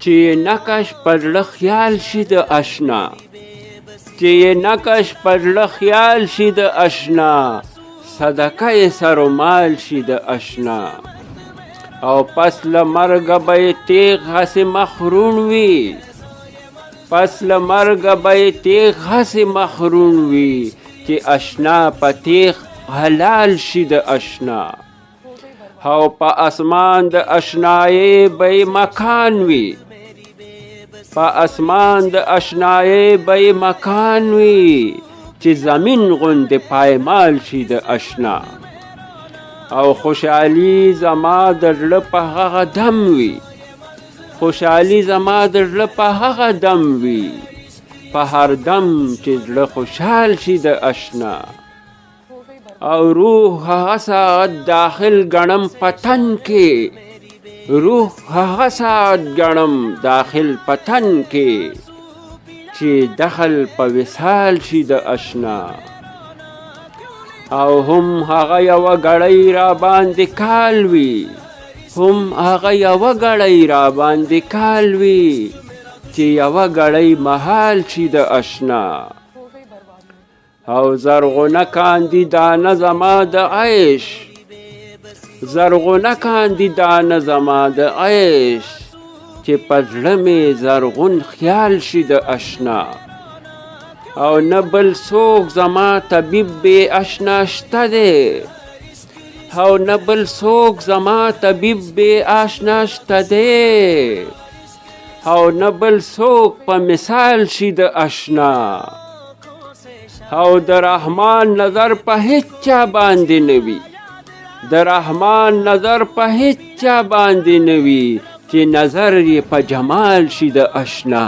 چې نقش پر زړه خیال شي د اشنا چې نقش پر زړه خیال شي د اشنا صدقه یې سر و مال شي د اشنا او پس له مرګه به یې تیغ هسې مخرون وي پس له مرګه به یې تیغ هسې مخرون وي چې اشنا په تیغ حلال شي د اشنا او په اسمان د اشنایې به یې مکان وي په اسمان د اشنایې به یې مکان وي چې زمین غوندې پایمال شي د اشنا او خوشحالي زما د زړه په هغه دم وي خوشحالي زما د زړه په هغه دم وي په هر دم چې زړه خوشحال شي د اشنا او روح هغه ساعت داخل ګڼم په تن کې روح هغه ساعت ګڼم داخل په تن کې چې دخل په وصال شي د اشنا او هم هغه یوه ګړۍ را باندې کال وي هم هغه یوه ګړۍ را باندې کال وي چې یوه ګړۍ مهال شي د اشنا او زرغونه کاندي دانه زما د عیش زرغونه کاندي دانه زما د عیش چې په زړه مې زرغون خیال شي د اشنا او نه بل څوک زما طبیب بې اشنا شته دی او نه بل څوک زما طبیب بې اشنا شته دی او نه بل څوک په مثال شي د اشنا او د رحمان نظر په هیڅ چا باندې نه وي د رحمان نظر په هیڅ چا باندې نه وي چې نظر یې په جمال شي د اشنا